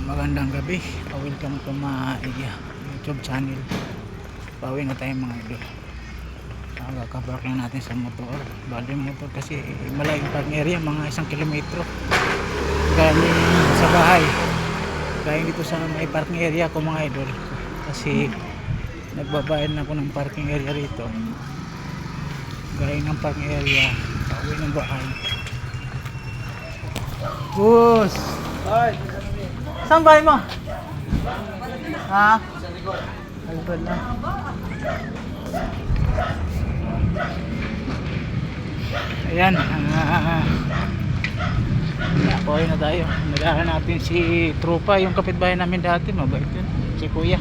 Magandang gabi. Welcome to my YouTube channel. Pauwi na tayo mga idol. Kakapark lang natin sa motor. Bali yung motor kasi malayong parking area, mga 1 kilometro galing sa bahay. Galing dito sa may parking area ko mga idol. Kasi nagbabayad na ako ng parking area rito. Galing ng parking area, pauwi ng bahay. Bus! Ay, saan bahay mo? Ha? Alpad na. Ayan. Pauwi na tayo. Nagahan natin si Trupa, yung kapitbahay namin dati. Mabait yun. Si Kuya.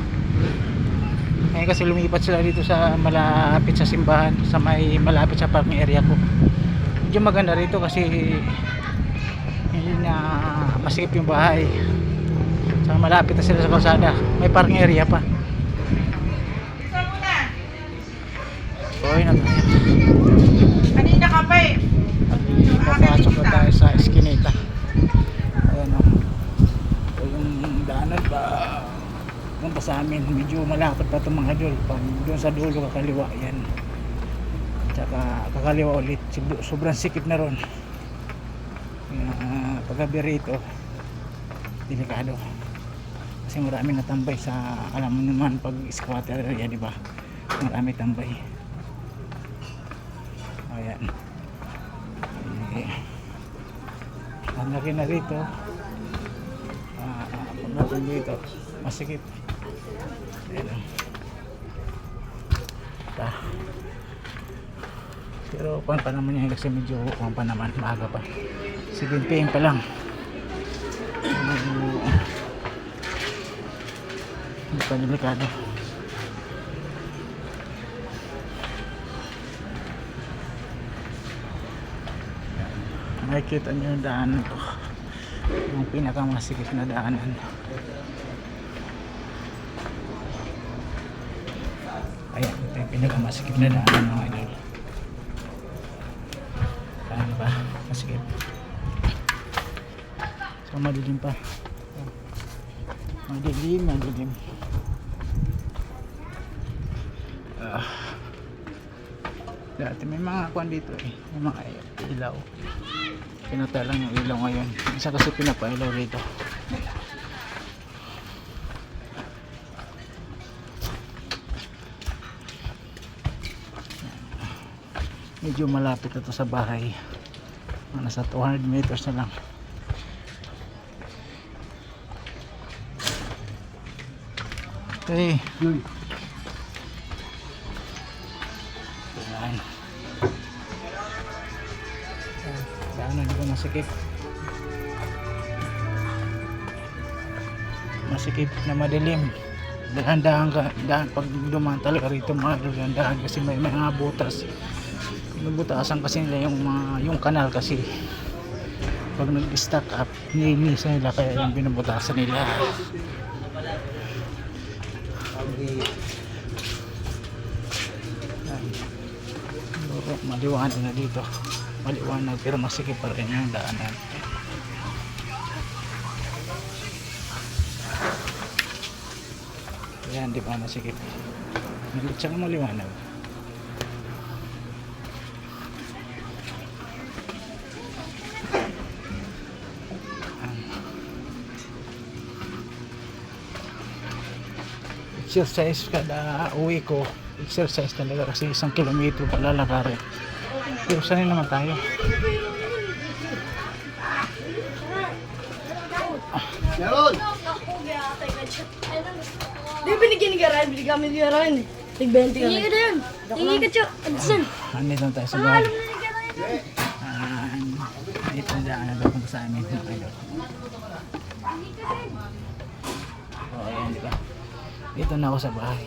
Ngayon kasi lumipat sila dito sa malapit sa simbahan. Sa may malapit sa parking area ko. Medyo maganda rito kasi hindi na masikip yung bahay. Saka malapit na sila sa kalsada. May parking area pa. Pauwi na tayo. kanina ka pa eh. Papasok na tayo sa Eskinita. Ayan o. Ito yung daanan pa. Punta sa amin. Medyo malapit pa itong mga idol. Pag doon sa dulo kakaliwa yan. Tsaka kakaliwa ulit. Sobrang sikip na ron. Paggabi rito delikado kasi marami natambay sa, alam mo naman pag squatter area, di ba? Marami tambay. Ayan. Ang laki na rito. Pagdating dito masikip. Ayan. Pero kuwan pa naman yan kasi medyo kuwan pa naman, maaga pa. 7 PM pa lang. Hindi pa delikado. Makikita nyo yung daanan ko. Yung pinakamasikip na daanan. Ayan, ito yung pinakamasikip na daanan mga idol. Ano ba? Masikip. So madilim pa. Madilim. Dati may mga kwan dito eh. May mga ilaw. Pinatay lang yung ilaw ngayon. Isa kasi pinapailaw rito. Medyo malapit na to sa bahay. Nasa 200 meters na lang. Okay. Ayan. Daanan ko masikip. Masikip na madilim. Dahan-dahan ka. Pag dumaan talaga rito mga dahan-dahan kasi may mga butas. Binubutasan kasi nila yung kanal kasi pag nag-stack up nilisa nila kaya yung binubutasan nila. Maliwanag na dito, maliwanag pero masikip pa rin yung daanan. Ayan, di ba masikip, tsaka maliwanag. Exercise kada uwi ko, exercise talaga kasi 1 kilometro palalakarin. Pero sanay naman tayo. Meron! Di binigyan ni Garan, binigyan kami ni Garan. Tig-20 kami. Hindi ka na yun. Hindi ka siya. Adson. Andito tayo sa bahay. Ito na daan na daw kung sa amin. Oh, ayan, di ba? Dito na ako sa bahay.